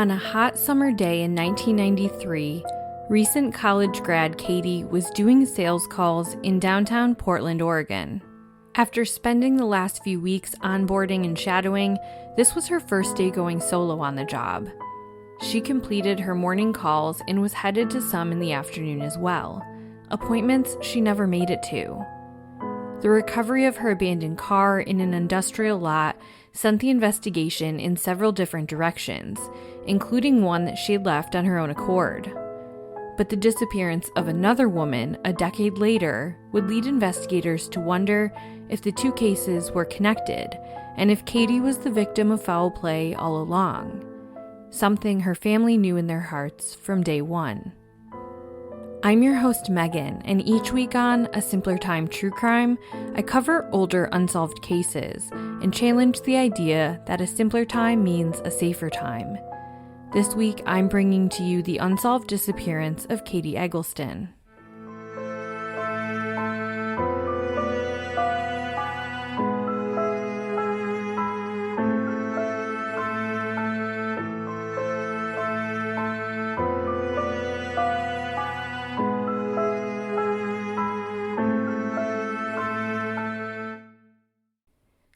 On a hot summer day in 1993, recent college grad Katie was doing sales calls in downtown Portland, Oregon. After spending the last few weeks onboarding and shadowing, this was her first day going solo on the job. She completed her morning calls and was headed to some in the afternoon as well, appointments she never made it to. The recovery of her abandoned car in an industrial lot sent the investigation in several different directions, including one that she had left on her own accord. But the disappearance of another woman a decade later would lead investigators to wonder if the two cases were connected and if Katie was the victim of foul play all along, something her family knew in their hearts from day one. I'm your host, Megan, and each week on A Simpler Time True Crime, I cover older unsolved cases and challenge the idea that a simpler time means a safer time. This week, I'm bringing to you the unsolved disappearance of Katie Eggleston.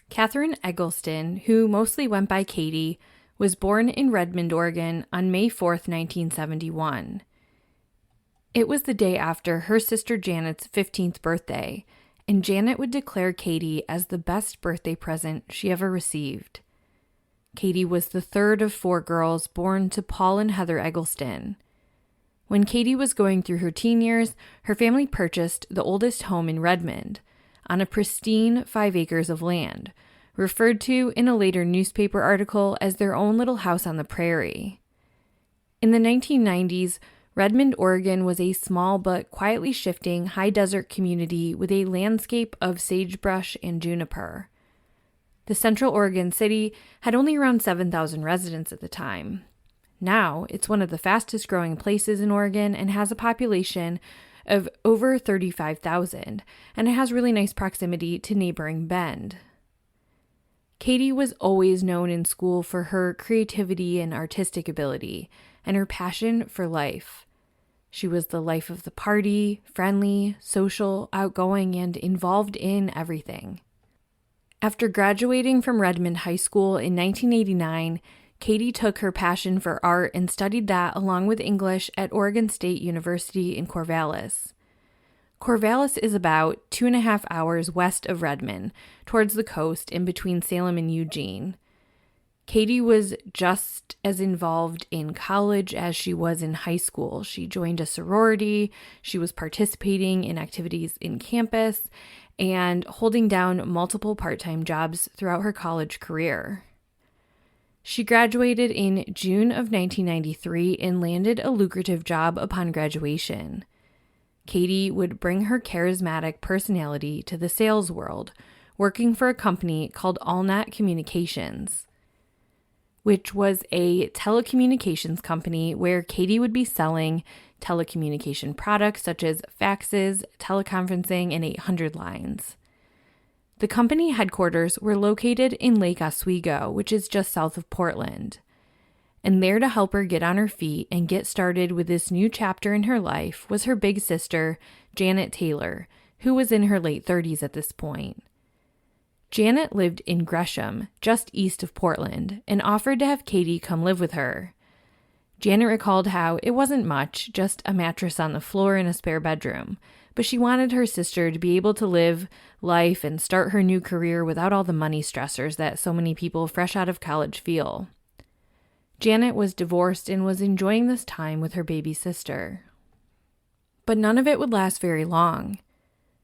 Catherine Eggleston, who mostly went by Katie, was born in Redmond, Oregon on May 4th, 1971. It was the day after her sister Janet's 15th birthday, and Janet would declare Katie as the best birthday present she ever received. Katie was the third of four girls born to Paul and Heather Eggleston. When Katie was going through her teen years, her family purchased the oldest home in Redmond, on a pristine 5 acres of land, referred to in a later newspaper article as their own little house on the prairie. In the 1990s, Redmond, Oregon was a small but quietly shifting high desert community with a landscape of sagebrush and juniper. The Central Oregon city had only around 7,000 residents at the time. Now, it's one of the fastest growing places in Oregon and has a population of over 35,000, and it has really nice proximity to neighboring Bend. Katie was always known in school for her creativity and artistic ability, and her passion for life. She was the life of the party, friendly, social, outgoing, and involved in everything. After graduating from Redmond High School in 1989, Katie took her passion for art and studied that along with English at Oregon State University in Corvallis. Corvallis is about 2.5 hours west of Redmond, towards the coast in between Salem and Eugene. Katie was just as involved in college as she was in high school. She joined a sorority, she was participating in activities in campus, and holding down multiple part-time jobs throughout her college career. She graduated in June of 1993 and landed a lucrative job upon graduation. Katie would bring her charismatic personality to the sales world, working for a company called AllNet Communications, which was a telecommunications company where Katie would be selling telecommunication products such as faxes, teleconferencing, and 800 lines. The company headquarters were located in Lake Oswego, which is just south of Portland. And there to help her get on her feet and get started with this new chapter in her life was her big sister, Janet Taylor, who was in her late 30s at this point. Janet lived in Gresham, just east of Portland, and offered to have Katie come live with her. Janet recalled how it wasn't much, just a mattress on the floor and a spare bedroom, but she wanted her sister to be able to live life and start her new career without all the money stressors that so many people fresh out of college feel. Janet was divorced and was enjoying this time with her baby sister. But none of it would last very long.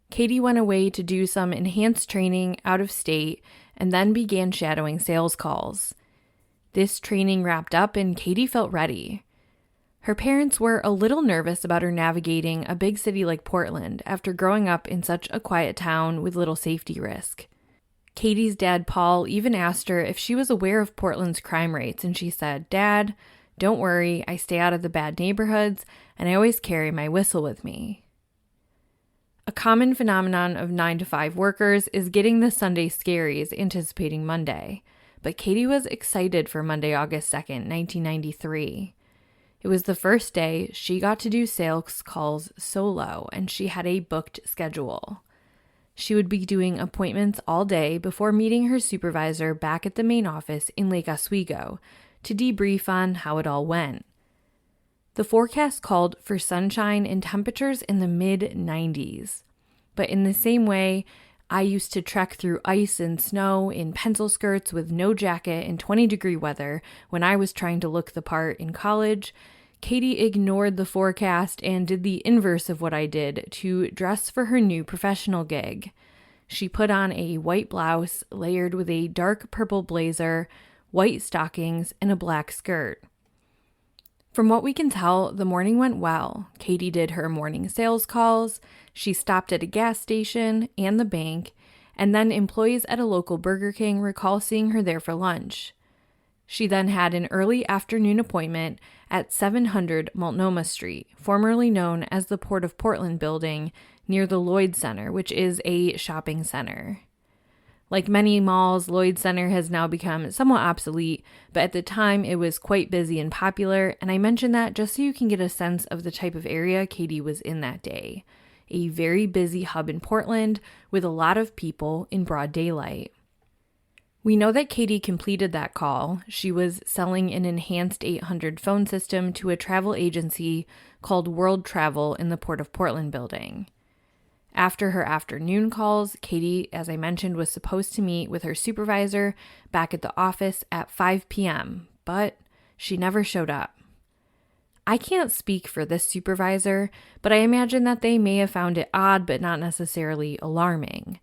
Katie went away to do some enhanced training out of state and then began shadowing sales calls. This training wrapped up and Katie felt ready. Her parents were a little nervous about her navigating a big city like Portland after growing up in such a quiet town with little safety risk. Katie's dad, Paul, even asked her if she was aware of Portland's crime rates, and she said, "Dad, don't worry, I stay out of the bad neighborhoods, and I always carry my whistle with me." A common phenomenon of 9-to-5 workers is getting the Sunday scaries anticipating Monday, but Katie was excited for Monday, August 2nd, 1993. It was the first day she got to do sales calls solo, and she had a booked schedule. She would be doing appointments all day before meeting her supervisor back at the main office in Lake Oswego to debrief on how it all went. The forecast called for sunshine and temperatures in the mid-90s. But in the same way, I used to trek through ice and snow in pencil skirts with no jacket in 20-degree weather when I was trying to look the part in college. Katie ignored the forecast and did the inverse of what I did to dress for her new professional gig. She put on a white blouse layered with a dark purple blazer, white stockings, and a black skirt. From what we can tell, the morning went well. Katie did her morning sales calls, she stopped at a gas station and the bank, and then employees at a local Burger King recall seeing her there for lunch. She then had an early afternoon appointment at 700 Multnomah Street, formerly known as the Port of Portland building, near the Lloyd Center, which is a shopping center. Like many malls, Lloyd Center has now become somewhat obsolete, but at the time it was quite busy and popular, and I mention that just so you can get a sense of the type of area Katie was in that day. A very busy hub in Portland with a lot of people in broad daylight. We know that Katie completed that call. She was selling an enhanced 800 phone system to a travel agency called World Travel in the Port of Portland building. After her afternoon calls, Katie, as I mentioned, was supposed to meet with her supervisor back at the office at 5 p.m., but she never showed up. I can't speak for this supervisor, but I imagine that they may have found it odd but not necessarily alarming.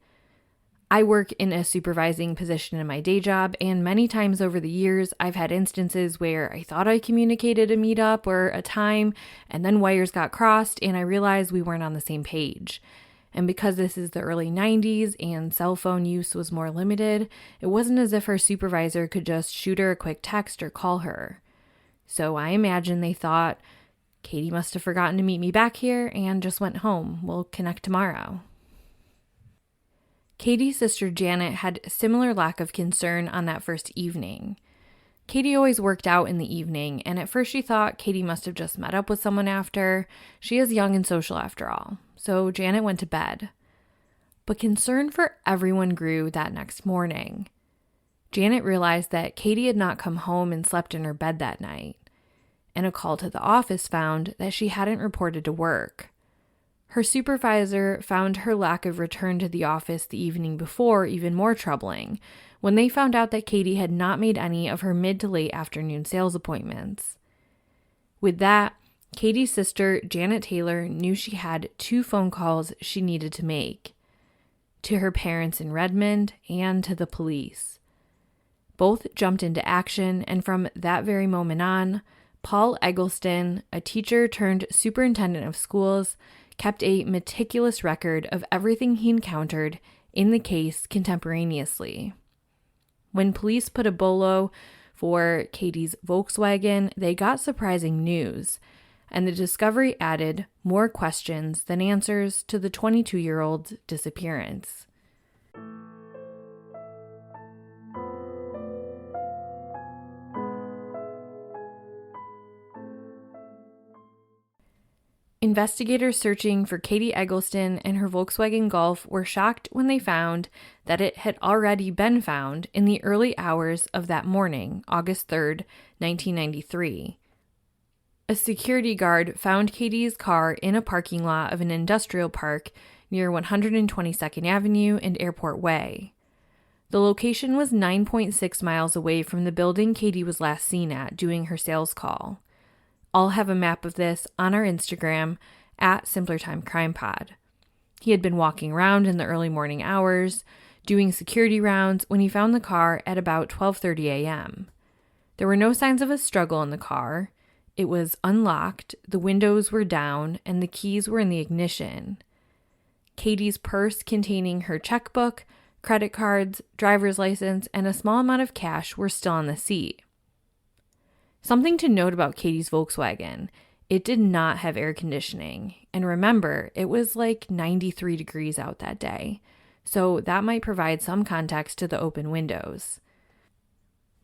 I work in a supervising position in my day job, and many times over the years, I've had instances where I thought I communicated a meetup or a time, and then wires got crossed, and I realized we weren't on the same page. And because this is the early 90s and cell phone use was more limited, it wasn't as if her supervisor could just shoot her a quick text or call her. So I imagine they thought, Katie must have forgotten to meet me back here and just went home. We'll connect tomorrow. Katie's sister Janet had a similar lack of concern on that first evening. Katie always worked out in the evening, and at first she thought Katie must have just met up with someone after. She is young and social after all. So Janet went to bed. But concern for everyone grew that next morning. Janet realized that Katie had not come home and slept in her bed that night, and a call to the office found that she hadn't reported to work. Her supervisor found her lack of return to the office the evening before even more troubling, when they found out that Katie had not made any of her mid to late afternoon sales appointments. With that, Katie's sister, Janet Taylor, knew she had 2 phone calls she needed to make, to her parents in Redmond and to the police. Both jumped into action, and from that very moment on, Paul Eggleston, a teacher turned superintendent of schools, kept a meticulous record of everything he encountered in the case contemporaneously. When police put a bolo for Katie's Volkswagen, they got surprising news, and the discovery added more questions than answers to the 22-year-old's disappearance. Investigators searching for Katie Eggleston and her Volkswagen Golf were shocked when they found that it had already been found in the early hours of that morning, August 3rd, 1993. A security guard found Katie's car in a parking lot of an industrial park near 122nd Avenue and Airport Way. The location was 9.6 miles away from the building Katie was last seen at doing her sales call. I'll have a map of this on our Instagram at simplertimecrimepod. He had been walking around in the early morning hours, doing security rounds when he found the car at about 12:30 a.m. There were no signs of a struggle in the car. It was unlocked, the windows were down, and the keys were in the ignition. Katie's purse containing her checkbook, credit cards, driver's license, and a small amount of cash were still on the seat. Something to note about Katie's Volkswagen, it did not have air conditioning. And remember, it was like 93 degrees out that day, so that might provide some context to the open windows.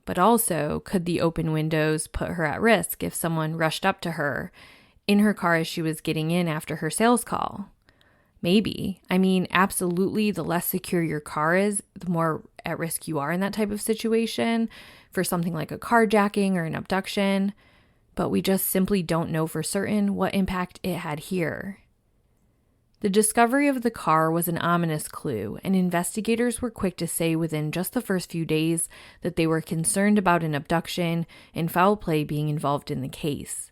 But also, could the open windows put her at risk if someone rushed up to her in her car as she was getting in after her sales call? Maybe. I mean, absolutely, the less secure your car is, the more at risk you are in that type of situation for something like a carjacking or an abduction. But we just simply don't know for certain what impact it had here. The discovery of the car was an ominous clue, and investigators were quick to say within just the first few days that they were concerned about an abduction and foul play being involved in the case.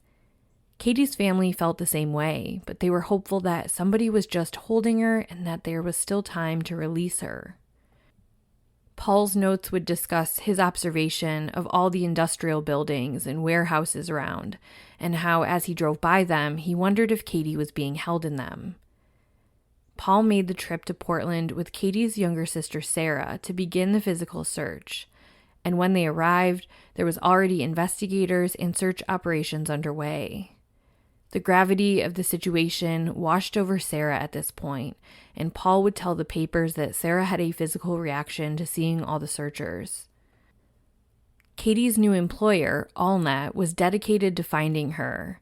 Katie's family felt the same way, but they were hopeful that somebody was just holding her and that there was still time to release her. Paul's notes would discuss his observation of all the industrial buildings and warehouses around, and how as he drove by them, he wondered if Katie was being held in them. Paul made the trip to Portland with Katie's younger sister Sarah to begin the physical search, and when they arrived, there was already investigators and search operations underway. The gravity of the situation washed over Sarah at this point, and Paul would tell the papers that Sarah had a physical reaction to seeing all the searchers. Katie's new employer, AllNet, was dedicated to finding her.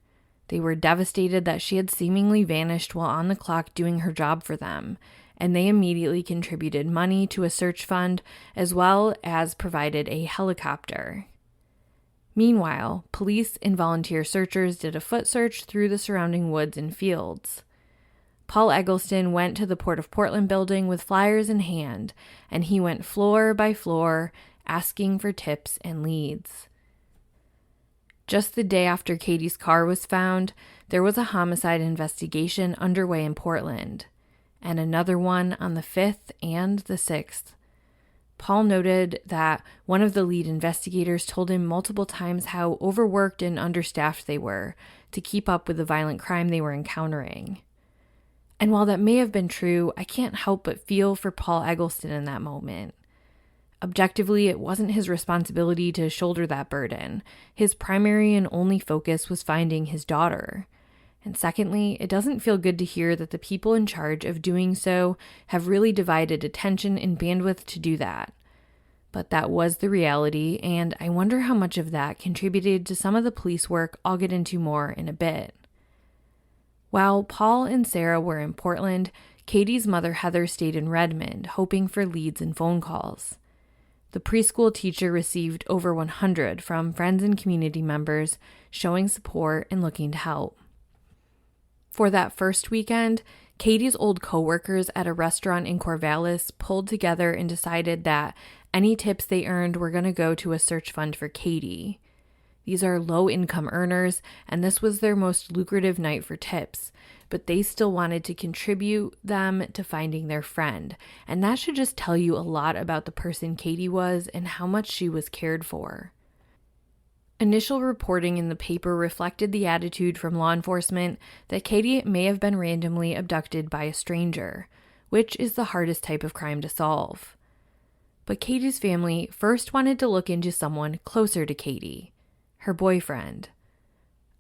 They were devastated that she had seemingly vanished while on the clock doing her job for them, and they immediately contributed money to a search fund as well as provided a helicopter. Meanwhile, police and volunteer searchers did a foot search through the surrounding woods and fields. Paul Eggleston went to the Port of Portland building with flyers in hand, and he went floor by floor asking for tips and leads. Just the day after Katie's car was found, there was a homicide investigation underway in Portland, and another one on the 5th and the 6th. Paul noted that one of the lead investigators told him multiple times how overworked and understaffed they were to keep up with the violent crime they were encountering. And while that may have been true, I can't help but feel for Paul Eggleston in that moment. Objectively, it wasn't his responsibility to shoulder that burden. His primary and only focus was finding his daughter. And secondly, it doesn't feel good to hear that the people in charge of doing so have really divided attention and bandwidth to do that. But that was the reality, and I wonder how much of that contributed to some of the police work I'll get into more in a bit. While Paul and Sarah were in Portland, Katie's mother Heather stayed in Redmond, hoping for leads and phone calls. The preschool teacher received over 100 from friends and community members showing support and looking to help. For that first weekend, Katie's old coworkers at a restaurant in Corvallis pulled together and decided that any tips they earned were going to go to a search fund for Katie. These are low-income earners, and this was their most lucrative night for tips, but they still wanted to contribute them to finding their friend, and that should just tell you a lot about the person Katie was and how much she was cared for. Initial reporting in the paper reflected the attitude from law enforcement that Katie may have been randomly abducted by a stranger, which is the hardest type of crime to solve. But Katie's family first wanted to look into someone closer to Katie, her boyfriend.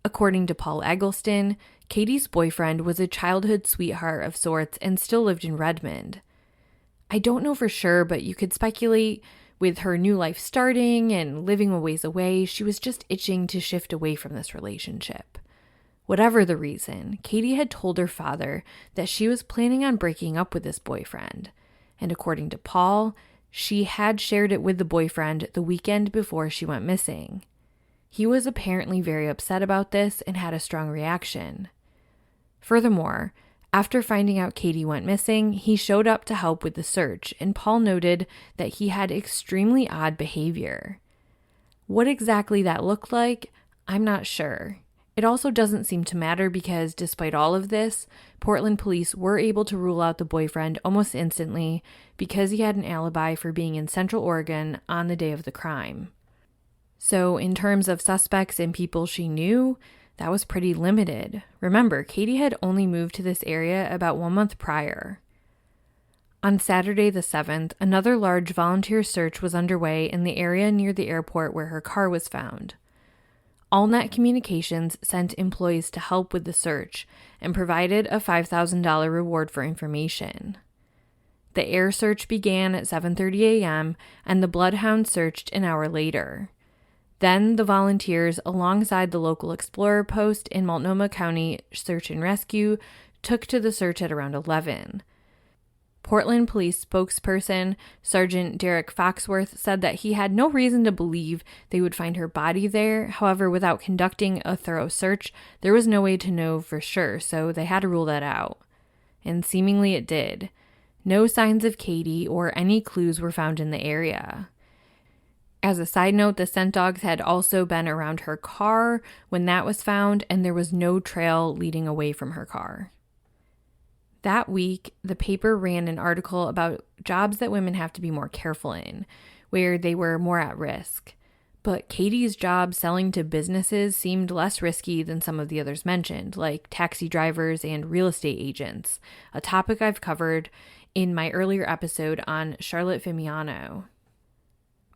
According to Paul Eggleston, Katie's boyfriend was a childhood sweetheart of sorts and still lived in Redmond. I don't know for sure, but you could speculate with her new life starting and living a ways away, she was just itching to shift away from this relationship. Whatever the reason, Katie had told her father that she was planning on breaking up with this boyfriend, and according to Paul, she had shared it with the boyfriend the weekend before she went missing. He was apparently very upset about this and had a strong reaction. Furthermore, after finding out Katie went missing, he showed up to help with the search, and Paul noted that he had extremely odd behavior. What exactly that looked like, I'm not sure. It also doesn't seem to matter because, despite all of this, Portland police were able to rule out the boyfriend almost instantly because he had an alibi for being in Central Oregon on the day of the crime. So, in terms of suspects and people she knew, that was pretty limited. Remember, Katie had only moved to this area about 1 month prior. On Saturday the 7th, another large volunteer search was underway in the area near the airport where her car was found. AllNet Communications sent employees to help with the search and provided a $5,000 reward for information. The air search began at 7:30 a.m., and the bloodhound searched an hour later. Then the volunteers, alongside the local explorer post in Multnomah County Search and Rescue, took to the search at around 11. Portland Police spokesperson Sergeant Derek Foxworth said that he had no reason to believe they would find her body there. However, without conducting a thorough search, there was no way to know for sure, so they had to rule that out. And seemingly it did. No signs of Katie or any clues were found in the area. As a side note, the scent dogs had also been around her car when that was found, and there was no trail leading away from her car. That week, the paper ran an article about jobs that women have to be more careful in, where they were more at risk. But Katie's job selling to businesses seemed less risky than some of the others mentioned, like taxi drivers and real estate agents, a topic I've covered in my earlier episode on Charlotte Fimiano.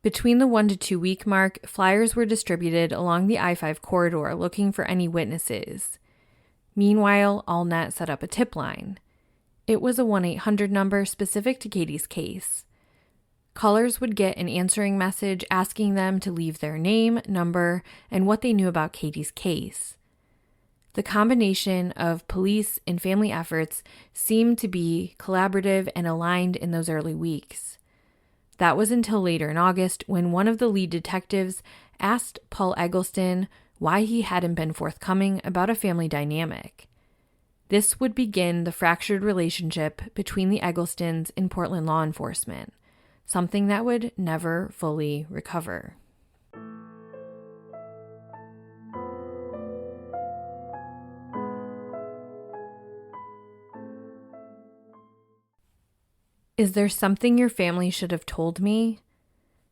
Between the 1 to 2 week mark, flyers were distributed along the I-5 corridor looking for any witnesses. Meanwhile, AllNet set up a tip line. It was a 1-800 number specific to Katie's case. Callers would get an answering message asking them to leave their name, number, and what they knew about Katie's case. The combination of police and family efforts seemed to be collaborative and aligned in those early weeks. That was until later in August when one of the lead detectives asked Paul Eggleston why he hadn't been forthcoming about a family dynamic. This would begin the fractured relationship between the Egglestons and Portland law enforcement, something that would never fully recover. Is there something your family should have told me?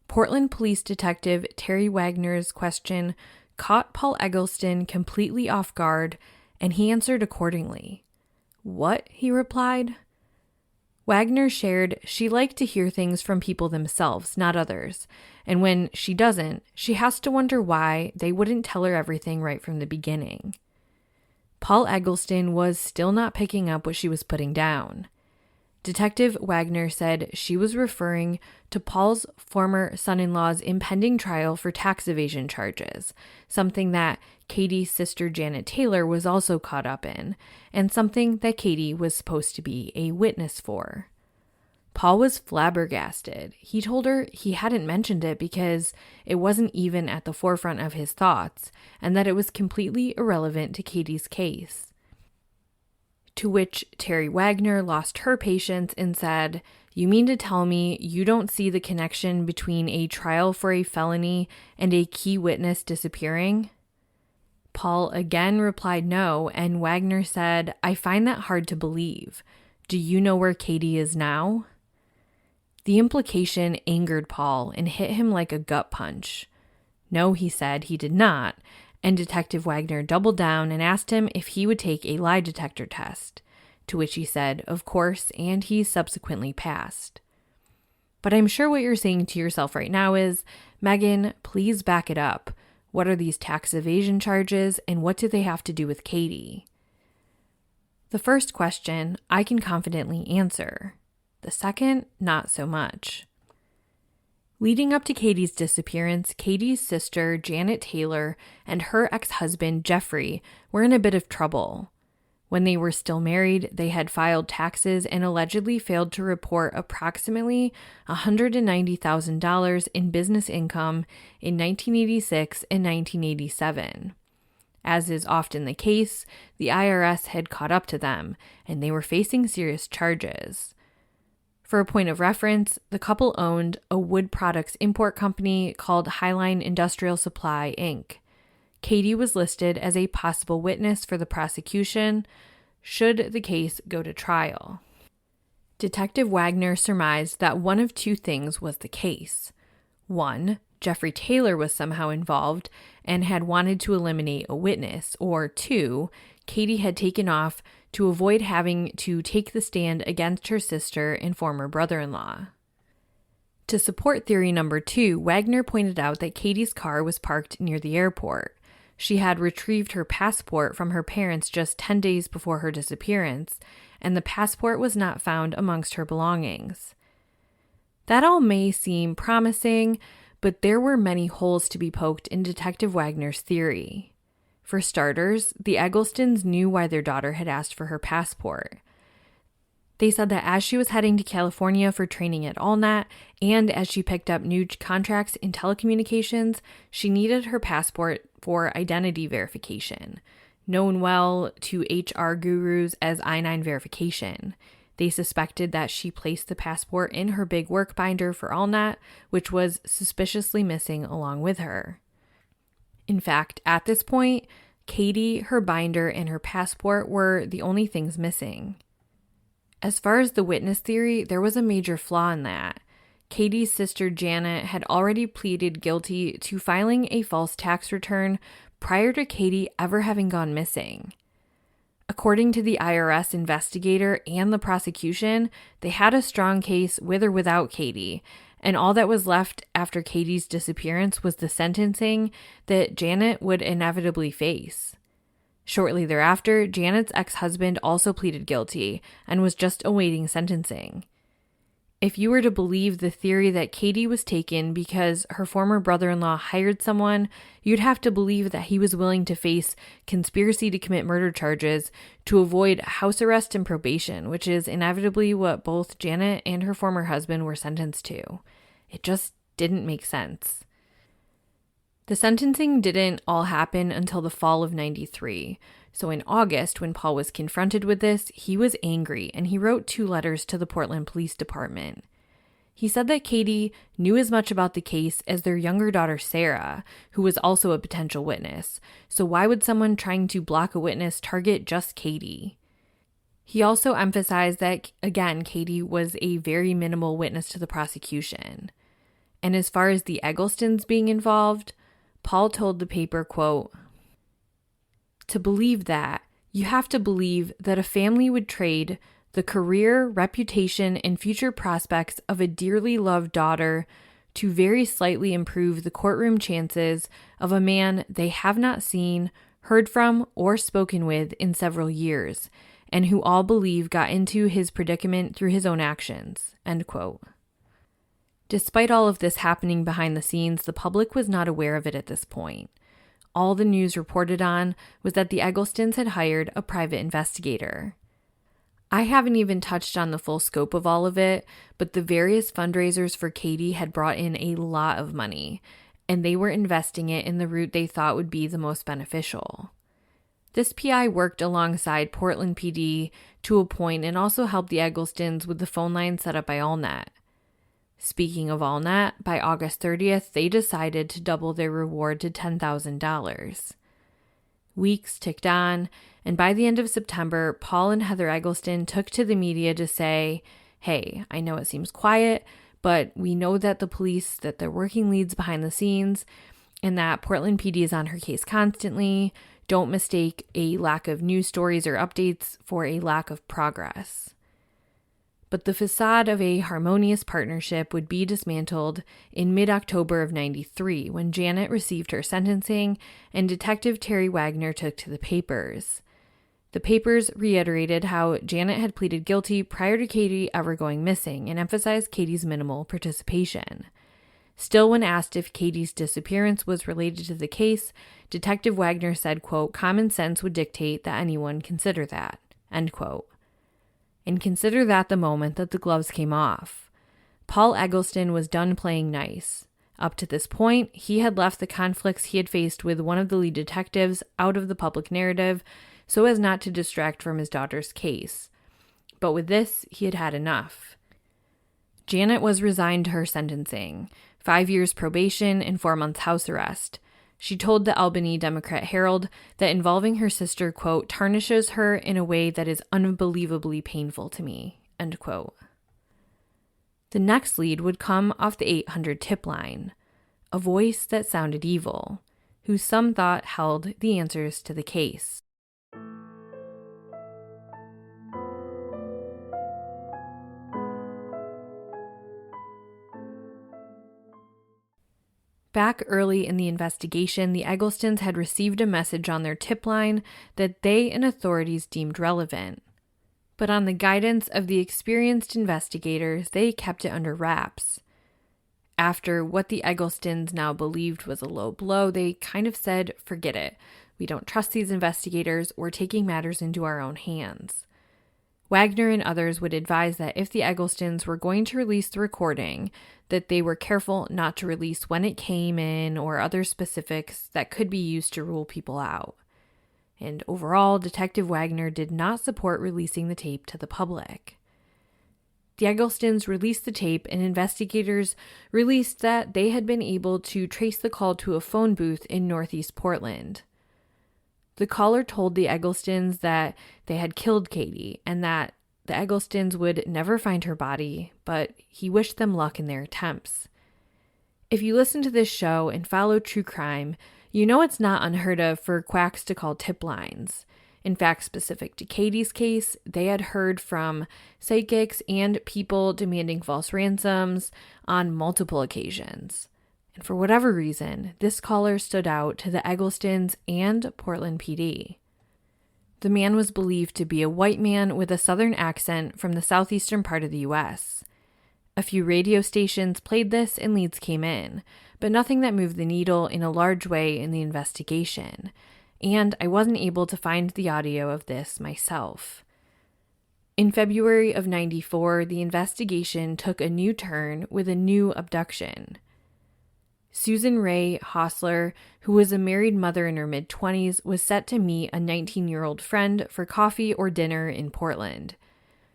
Portland Police Detective Terry Wagner's question caught Paul Eggleston completely off guard, and he answered accordingly. "What?" he replied. Wagner shared she liked to hear things from people themselves, not others, and when she doesn't, she has to wonder why they wouldn't tell her everything right from the beginning. Paul Eggleston was still not picking up what she was putting down. Detective Wagner said she was referring to Paul's former son-in-law's impending trial for tax evasion charges, something that Katie's sister Janet Taylor was also caught up in, and something that Katie was supposed to be a witness for. Paul was flabbergasted. He told her he hadn't mentioned it because it wasn't even at the forefront of his thoughts, and that it was completely irrelevant to Katie's case. To which Terry Wagner lost her patience and said, "You mean to tell me you don't see the connection between a trial for a felony and a key witness disappearing?" Paul again replied no, and Wagner said, "I find that hard to believe. Do you know where Katie is now?" The implication angered Paul and hit him like a gut punch. No, he said, he did not, and Detective Wagner doubled down and asked him if he would take a lie detector test, to which he said, of course, and he subsequently passed. But I'm sure what you're saying to yourself right now is, Megan, please back it up. What are these tax evasion charges, and what do they have to do with Katie? The first question I can confidently answer. The second, not so much. Leading up to Katie's disappearance, Katie's sister, Janet Taylor, and her ex-husband, Jeffrey, were in a bit of trouble. When they were still married, they had filed taxes and allegedly failed to report approximately $190,000 in business income in 1986 and 1987. As is often the case, the IRS had caught up to them, and they were facing serious charges. For a point of reference, the couple owned a wood products import company called Highline Industrial Supply, Inc. Katie was listed as a possible witness for the prosecution should the case go to trial. Detective Wagner surmised that one of two things was the case. One, Jeffrey Taylor was somehow involved and had wanted to eliminate a witness, or two, Katie had taken off to avoid having to take the stand against her sister and former brother-in-law. To support theory number two, Wagner pointed out that Katie's car was parked near the airport. She had retrieved her passport from her parents just 10 days before her disappearance, and the passport was not found amongst her belongings. That all may seem promising, but there were many holes to be poked in Detective Wagner's theory. For starters, the Egglestons knew why their daughter had asked for her passport. They said that as she was heading to California for training at AllNet, and as she picked up new contracts in telecommunications, she needed her passport for identity verification, known well to HR gurus as I-9 verification. They suspected that she placed the passport in her big work binder for AllNet, which was suspiciously missing along with her. In fact, at this point, Katie, her binder, and her passport were the only things missing. As far as the witness theory, there was a major flaw in that. Katie's sister Janet had already pleaded guilty to filing a false tax return prior to Katie ever having gone missing. According to the IRS investigator and the prosecution, they had a strong case with or without Katie, and all that was left after Katie's disappearance was the sentencing that Janet would inevitably face. Shortly thereafter, Janet's ex-husband also pleaded guilty and was just awaiting sentencing. If you were to believe the theory that Katie was taken because her former brother-in-law hired someone, you'd have to believe that he was willing to face conspiracy to commit murder charges to avoid house arrest and probation, which is inevitably what both Janet and her former husband were sentenced to. It just didn't make sense. The sentencing didn't all happen until the fall of '93. So in August, when Paul was confronted with this, he was angry and he wrote 2 letters to the Portland Police Department. He said that Katie knew as much about the case as their younger daughter Sarah, who was also a potential witness. So why would someone trying to block a witness target just Katie? He also emphasized that, again, Katie was a very minimal witness to the prosecution. And as far as the Egglestons being involved, Paul told the paper, quote, "To believe that, you have to believe that a family would trade the career, reputation, and future prospects of a dearly loved daughter to very slightly improve the courtroom chances of a man they have not seen, heard from, or spoken with in several years, and who all believe got into his predicament through his own actions," end quote. Despite all of this happening behind the scenes, the public was not aware of it at this point. All the news reported on was that the Egglestons had hired a private investigator. I haven't even touched on the full scope of all of it, but the various fundraisers for Katie had brought in a lot of money, and they were investing it in the route they thought would be the most beneficial. This PI worked alongside Portland PD to a point and also helped the Egglestons with the phone line set up by AllNet. Speaking of AllNet, by August 30th, they decided to double their reward to $10,000. Weeks ticked on, and by the end of September, Paul and Heather Eggleston took to the media to say, "Hey, I know it seems quiet, but we know that the police, that they're working leads behind the scenes, and that Portland PD is on her case constantly. Don't mistake a lack of news stories or updates for a lack of progress." But the facade of a harmonious partnership would be dismantled in mid-October of '93 when Janet received her sentencing and Detective Terry Wagner took to the papers. The papers reiterated how Janet had pleaded guilty prior to Katie ever going missing and emphasized Katie's minimal participation. Still, when asked if Katie's disappearance was related to the case, Detective Wagner said, quote, "Common sense would dictate that anyone consider that," end quote. And consider that the moment that the gloves came off. Paul Eggleston was done playing nice. Up to this point, he had left the conflicts he had faced with one of the lead detectives out of the public narrative so as not to distract from his daughter's case. But with this, he had had enough. Janet was resigned to her sentencing, 5 years probation and 4 months house arrest. She told the Albany Democrat Herald that involving her sister, quote, "tarnishes her in a way that is unbelievably painful to me," end quote. The next lead would come off the 800 tip line, a voice that sounded evil, who some thought held the answers to the case. Back early in the investigation, the Egglestons had received a message on their tip line that they and authorities deemed relevant. But on the guidance of the experienced investigators, they kept it under wraps. After what the Egglestons now believed was a low blow, they kind of said, forget it. We don't trust these investigators. We're taking matters into our own hands. Wagner and others would advise that if the Egglestons were going to release the recording, that they were careful not to release when it came in or other specifics that could be used to rule people out. And overall, Detective Wagner did not support releasing the tape to the public. The Egglestons released the tape, and investigators released that they had been able to trace the call to a phone booth in Northeast Portland. The caller told the Egglestons that they had killed Katie and that the Egglestons would never find her body, but he wished them luck in their attempts. If you listen to this show and follow true crime, you know it's not unheard of for quacks to call tip lines. In fact, specific to Katie's case, they had heard from psychics and people demanding false ransoms on multiple occasions. And for whatever reason, this caller stood out to the Egglestons and Portland PD. The man was believed to be a white man with a southern accent from the southeastern part of the U.S. A few radio stations played this and leads came in, but nothing that moved the needle in a large way in the investigation. And I wasn't able to find the audio of this myself. In February of '94, the investigation took a new turn with a new abduction. Susan Ray Hostler, who was a married mother in her mid-20s, was set to meet a 19-year-old friend for coffee or dinner in Portland.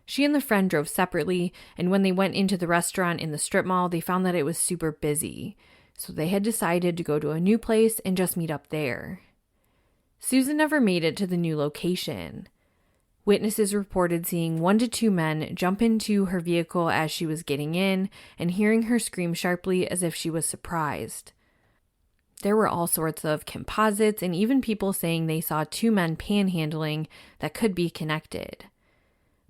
She and the friend drove separately, and when they went into the restaurant in the strip mall, they found that it was super busy. So they had decided to go to a new place and just meet up there. Susan never made it to the new location. Witnesses reported seeing 1 to 2 men jump into her vehicle as she was getting in and hearing her scream sharply as if she was surprised. There were all sorts of composites and even people saying they saw 2 men panhandling that could be connected.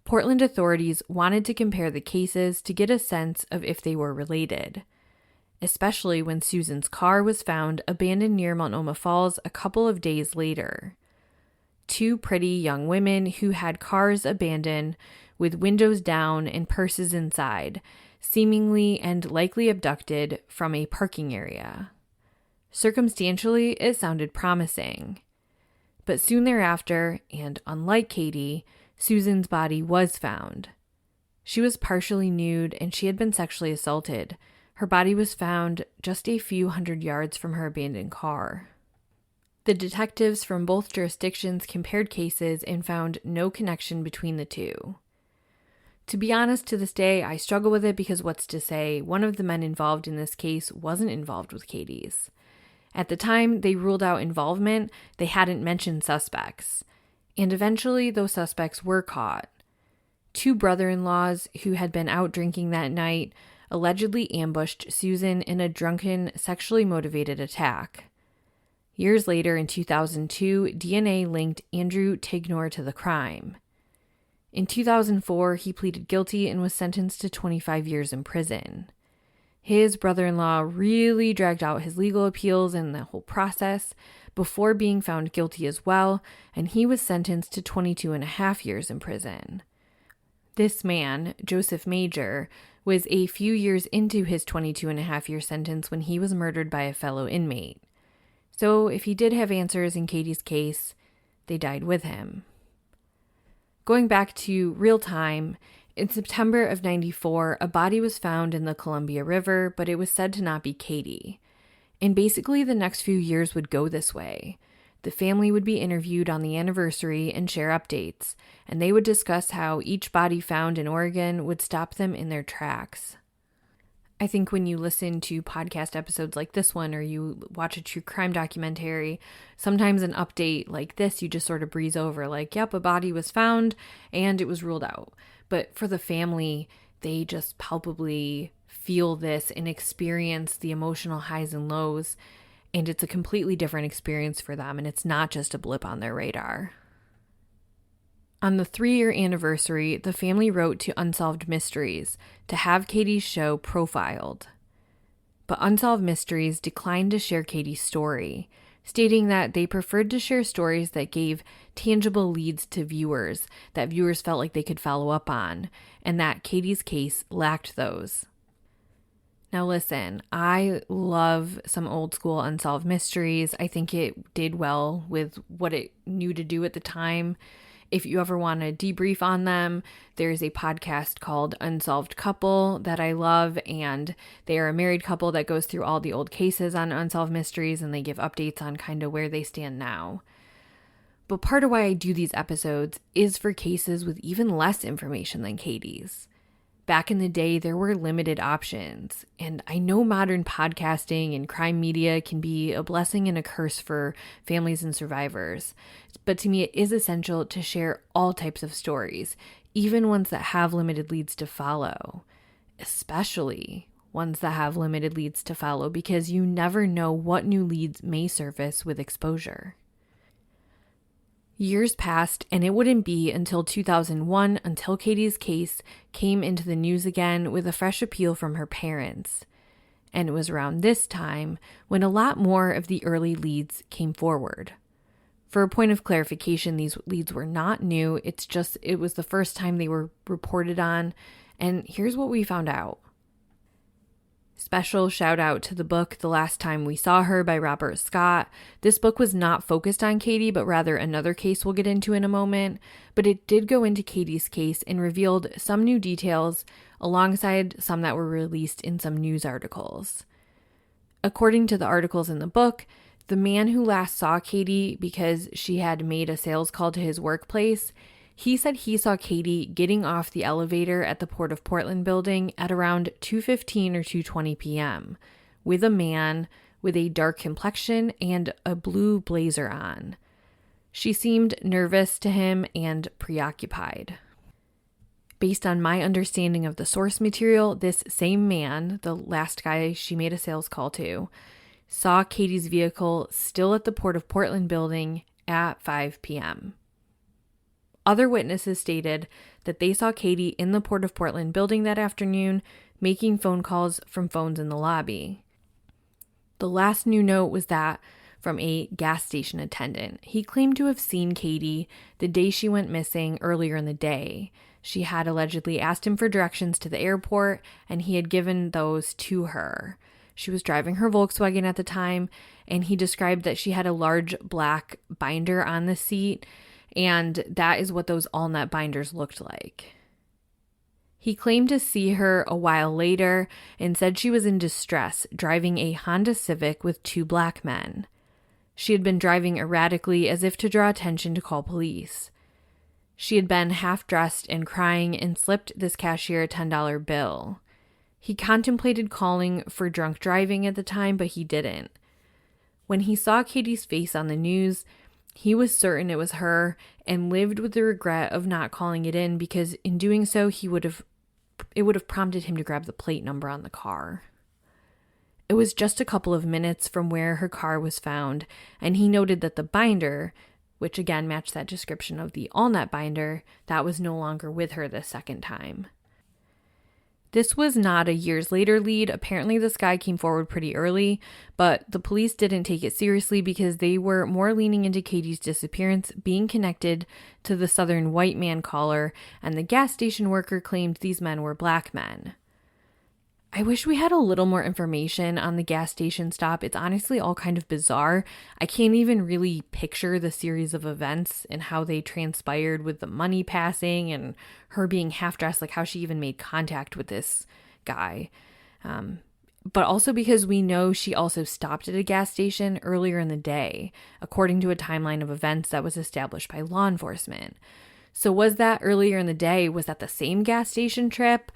Portland authorities wanted to compare the cases to get a sense of if they were related, especially when Susan's car was found abandoned near Multnomah Falls a couple of days later. 2 pretty young women who had cars abandoned with windows down and purses inside, seemingly and likely abducted from a parking area. Circumstantially, it sounded promising. But soon thereafter, and unlike Katie, Susan's body was found. She was partially nude and she had been sexually assaulted. Her body was found just a few hundred yards from her abandoned car. The detectives from both jurisdictions compared cases and found no connection between the two. To be honest, to this day, I struggle with it because what's to say, one of the men involved in this case wasn't involved with Katie's. At the time they ruled out involvement, they hadn't mentioned suspects. And eventually, those suspects were caught. 2 brother-in-laws who had been out drinking that night allegedly ambushed Susan in a drunken, sexually motivated attack. Years later, in 2002, DNA linked Andrew Tignor to the crime. In 2004, he pleaded guilty and was sentenced to 25 years in prison. His brother-in-law really dragged out his legal appeals and the whole process before being found guilty as well, and he was sentenced to 22 and a half years in prison. This man, Joseph Major, was a few years into his 22 and a half year sentence when he was murdered by a fellow inmate. So if he did have answers in Katie's case, they died with him. Going back to real time, in September of '94, a body was found in the Columbia River, but it was said to not be Katie. And basically the next few years would go this way. The family would be interviewed on the anniversary and share updates, and they would discuss how each body found in Oregon would stop them in their tracks. I think when you listen to podcast episodes like this one or you watch a true crime documentary, sometimes an update like this you just sort of breeze over, like, yep, a body was found and it was ruled out. But for the family, they just palpably feel this and experience the emotional highs and lows, and it's a completely different experience for them, and it's not just a blip on their radar. On the 3-year anniversary, the family wrote to Unsolved Mysteries to have Katie's show profiled. But Unsolved Mysteries declined to share Katie's story, stating that they preferred to share stories that gave tangible leads to viewers that viewers felt like they could follow up on, and that Katie's case lacked those. Now listen, I love some old school unsolved mysteries. I think it did well with what it knew to do at the time. If you ever want to debrief on them, there's a podcast called Unsolved Couple that I love, and they are a married couple that goes through all the old cases on unsolved mysteries, and they give updates on kind of where they stand now. But part of why I do these episodes is for cases with even less information than Katie's. Back in the day, there were limited options, and I know modern podcasting and crime media can be a blessing and a curse for families and survivors, but to me it is essential to share all types of stories, even ones that have limited leads to follow, especially ones that have limited leads to follow, because you never know what new leads may surface with exposure. Years passed, and it wouldn't be until 2001 until Katie's case came into the news again with a fresh appeal from her parents. And it was around this time when a lot more of the early leads came forward. For a point of clarification, these leads were not new. It was the first time they were reported on. And here's what we found out. Special shout out to the book The Last Time We Saw Her by Robert Scott. This book was not focused on Katie, but rather another case we'll get into in a moment. But it did go into Katie's case and revealed some new details alongside some that were released in some news articles. According to the articles in the book, the man who last saw Katie because she had made a sales call to his workplace, he said he saw Katie getting off the elevator at the Port of Portland building at around 2:15 or 2:20 p.m. with a man with a dark complexion and a blue blazer on. She seemed nervous to him and preoccupied. Based on my understanding of the source material, this same man, the last guy she made a sales call to, saw Katie's vehicle still at the Port of Portland building at 5 p.m. Other witnesses stated that they saw Katie in the Port of Portland building that afternoon, making phone calls from phones in the lobby. The last new note was that from a gas station attendant. He claimed to have seen Katie the day she went missing earlier in the day. She had allegedly asked him for directions to the airport, and he had given those to her. She was driving her Volkswagen at the time, and he described that she had a large black binder on the seat, and that is what those all-nut binders looked like. He claimed to see her a while later and said she was in distress, driving a Honda Civic with two black men. She had been driving erratically as if to draw attention to call police. She had been half-dressed and crying and slipped this cashier a $10 bill. He contemplated calling for drunk driving at the time, but he didn't. When he saw Katie's face on the news, he was certain it was her and lived with the regret of not calling it in, because in doing so, it would have prompted him to grab the plate number on the car. It was just a couple of minutes from where her car was found, and he noted that the binder, which again matched that description of the all-nut binder, that was no longer with her the second time. This was not a years later lead. Apparently this guy came forward pretty early, but the police didn't take it seriously because they were more leaning into Katie's disappearance being connected to the Southern white man caller, and the gas station worker claimed these men were black men. I wish we had a little more information on the gas station stop. It's honestly all kind of bizarre. I can't even really picture the series of events and how they transpired with the money passing and her being half-dressed, like how she even made contact with this guy. But also because we know she also stopped at a gas station earlier in the day, according to a timeline of events that was established by law enforcement. So was that earlier in the day? Was that the same gas station trip?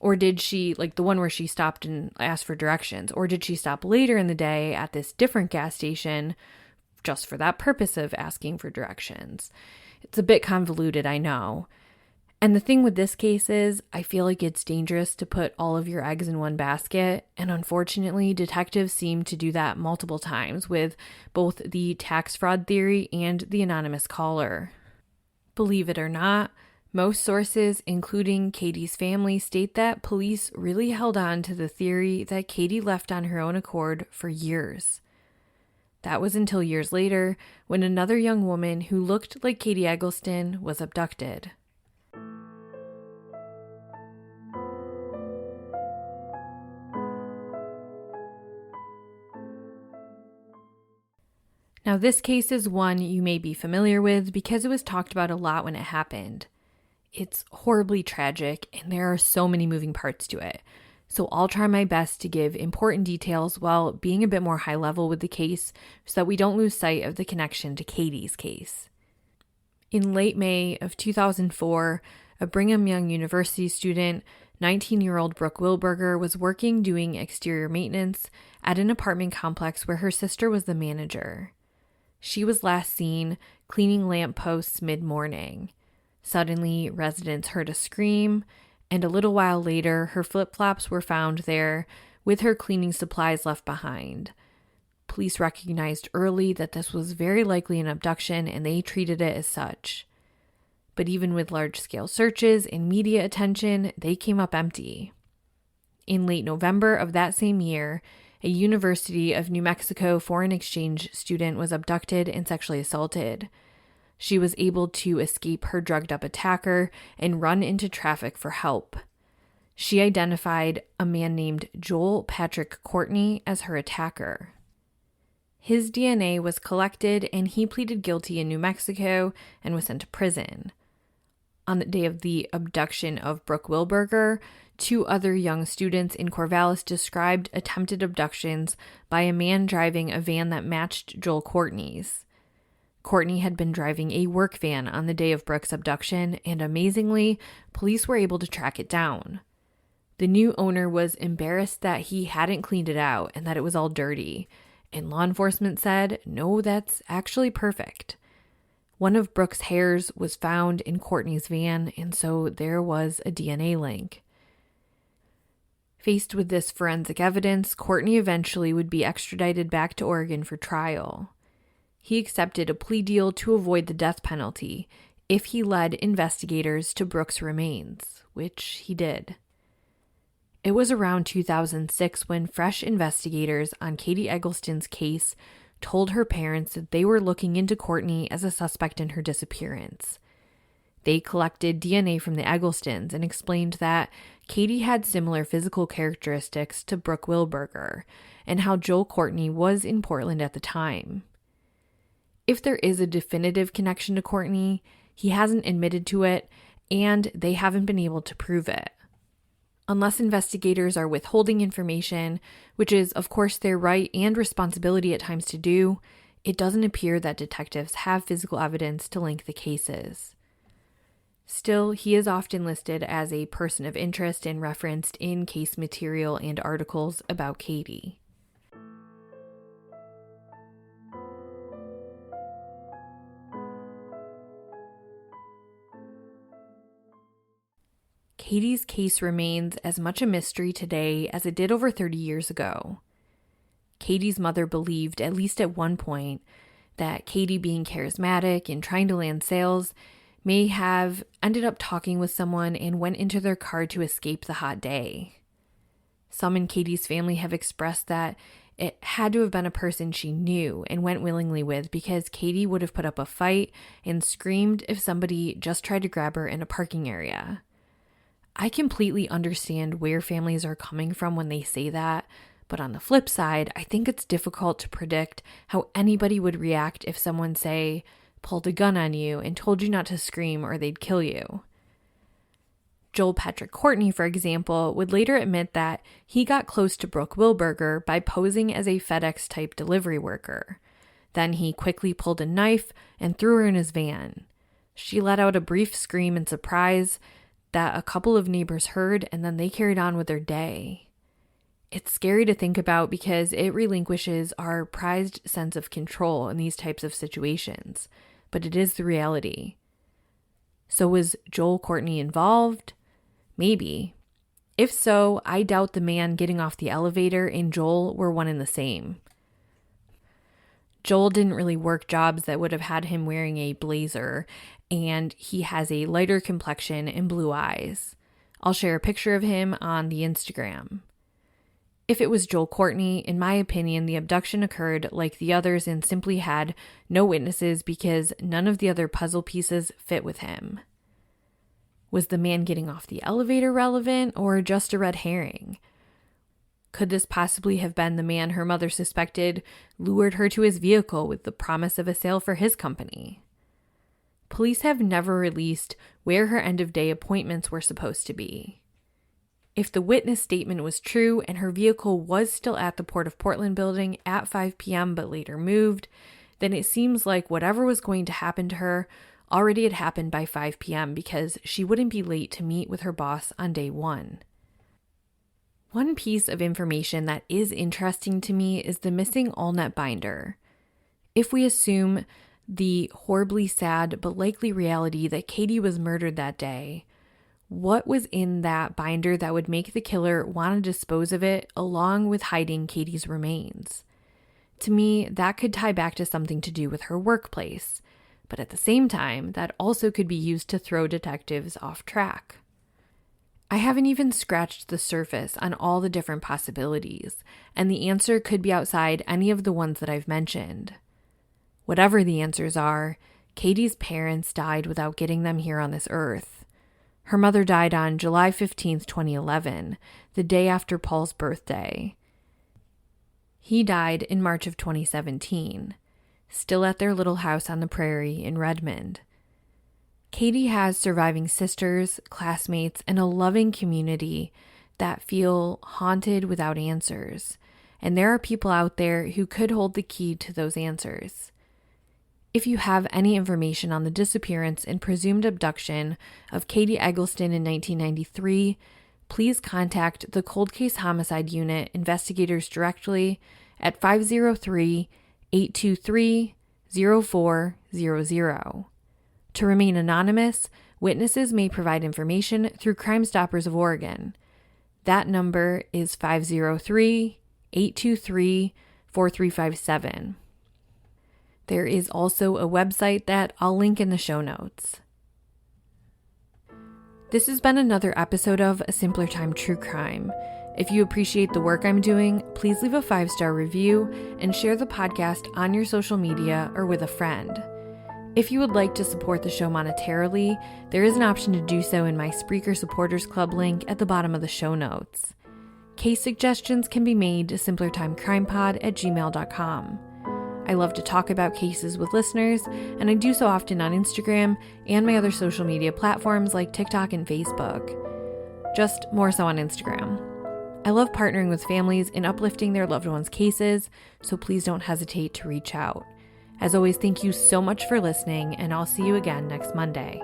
Or did she, like the one where she stopped and asked for directions, or did she stop later in the day at this different gas station just for that purpose of asking for directions? It's a bit convoluted, I know. And the thing with this case is, I feel like it's dangerous to put all of your eggs in one basket, and unfortunately, detectives seem to do that multiple times with both the tax fraud theory and the anonymous caller. Believe it or not, most sources, including Katie's family, state that police really held on to the theory that Katie left on her own accord for years. That was until years later when another young woman who looked like Katie Eggleston was abducted. Now, this case is one you may be familiar with because it was talked about a lot when it happened. It's horribly tragic, and there are so many moving parts to it. So I'll try my best to give important details while being a bit more high level with the case so that we don't lose sight of the connection to Katie's case. In late May of 2004, a Brigham Young University student, 19-year-old Brooke Wilberger, was working doing exterior maintenance at an apartment complex where her sister was the manager. She was last seen cleaning lampposts mid-morning. Suddenly, residents heard a scream, and a little while later, her flip-flops were found there with her cleaning supplies left behind. Police recognized early that this was very likely an abduction, and they treated it as such. But even with large-scale searches and media attention, they came up empty. In late November of that same year, a University of New Mexico foreign exchange student was abducted and sexually assaulted. She was able to escape her drugged-up attacker and run into traffic for help. She identified a man named Joel Patrick Courtney as her attacker. His DNA was collected and he pleaded guilty in New Mexico and was sent to prison. On the day of the abduction of Brooke Wilberger, 2 other young students in Corvallis described attempted abductions by a man driving a van that matched Joel Courtney's. Courtney had been driving a work van on the day of Brooke's abduction, and amazingly, police were able to track it down. The new owner was embarrassed that he hadn't cleaned it out and that it was all dirty, and law enforcement said, no, that's actually perfect. One of Brooke's hairs was found in Courtney's van, and so there was a DNA link. Faced with this forensic evidence, Courtney eventually would be extradited back to Oregon for trial. He accepted a plea deal to avoid the death penalty if he led investigators to Brooke's remains, which he did. It was around 2006 when fresh investigators on Katie Eggleston's case told her parents that they were looking into Courtney as a suspect in her disappearance. They collected DNA from the Egglestons and explained that Katie had similar physical characteristics to Brooke Wilberger and how Joel Courtney was in Portland at the time. If there is a definitive connection to Courtney, he hasn't admitted to it, and they haven't been able to prove it. Unless investigators are withholding information, which is, of course, their right and responsibility at times to do, it doesn't appear that detectives have physical evidence to link the cases. Still, he is often listed as a person of interest and referenced in case material and articles about Katie. Katie's case remains as much a mystery today as it did over 30 years ago. Katie's mother believed, at least at one point, that Katie, being charismatic and trying to land sales, may have ended up talking with someone and went into their car to escape the hot day. Some in Katie's family have expressed that it had to have been a person she knew and went willingly with because Katie would have put up a fight and screamed if somebody just tried to grab her in a parking area. I completely understand where families are coming from when they say that, but on the flip side, I think it's difficult to predict how anybody would react if someone, say, pulled a gun on you and told you not to scream or they'd kill you. Joel Patrick Courtney, for example, would later admit that he got close to Brooke Wilberger by posing as a FedEx-type delivery worker. Then he quickly pulled a knife and threw her in his van. She let out a brief scream in surprise that a couple of neighbors heard, and then they carried on with their day. It's scary to think about because it relinquishes our prized sense of control in these types of situations, but it is the reality. So was Joel Courtney involved? Maybe. If so, I doubt the man getting off the elevator and Joel were one and the same. Joel didn't really work jobs that would have had him wearing a blazer, and he has a lighter complexion and blue eyes. I'll share a picture of him on the Instagram. If it was Joel Courtney, in my opinion, the abduction occurred like the others and simply had no witnesses because none of the other puzzle pieces fit with him. Was the man getting off the elevator relevant or just a red herring? Could this possibly have been the man her mother suspected lured her to his vehicle with the promise of a sale for his company? Police have never released where her end-of-day appointments were supposed to be. If the witness statement was true and her vehicle was still at the Port of Portland building at 5 p.m. but later moved, then it seems like whatever was going to happen to her already had happened by 5 p.m. because she wouldn't be late to meet with her boss on day one. One piece of information that is interesting to me is the missing Allnet binder. If we assume the horribly sad but likely reality that Katie was murdered that day, what was in that binder that would make the killer want to dispose of it along with hiding Katie's remains? To me, that could tie back to something to do with her workplace, but at the same time, that also could be used to throw detectives off track. I haven't even scratched the surface on all the different possibilities, and the answer could be outside any of the ones that I've mentioned. Whatever the answers are, Katie's parents died without getting them here on this earth. Her mother died on July 15th, 2011, the day after Paul's birthday. He died in March of 2017, still at their little house on the prairie in Redmond. Katie has surviving sisters, classmates, and a loving community that feel haunted without answers, and there are people out there who could hold the key to those answers. If you have any information on the disappearance and presumed abduction of Katie Eggleston in 1993, please contact the Cold Case Homicide Unit investigators directly at 503-823-0400. To remain anonymous, witnesses may provide information through Crime Stoppers of Oregon. That number is 503-823-4357. There is also a website that I'll link in the show notes. This has been another episode of A Simpler Time True Crime. If you appreciate the work I'm doing, please leave a 5-star review and share the podcast on your social media or with a friend. If you would like to support the show monetarily, there is an option to do so in my Spreaker Supporters Club link at the bottom of the show notes. Case suggestions can be made to simplertimecrimepod@gmail.com. I love to talk about cases with listeners, and I do so often on Instagram and my other social media platforms like TikTok and Facebook. Just more so on Instagram. I love partnering with families in uplifting their loved ones' cases, so please don't hesitate to reach out. As always, thank you so much for listening, and I'll see you again next Monday.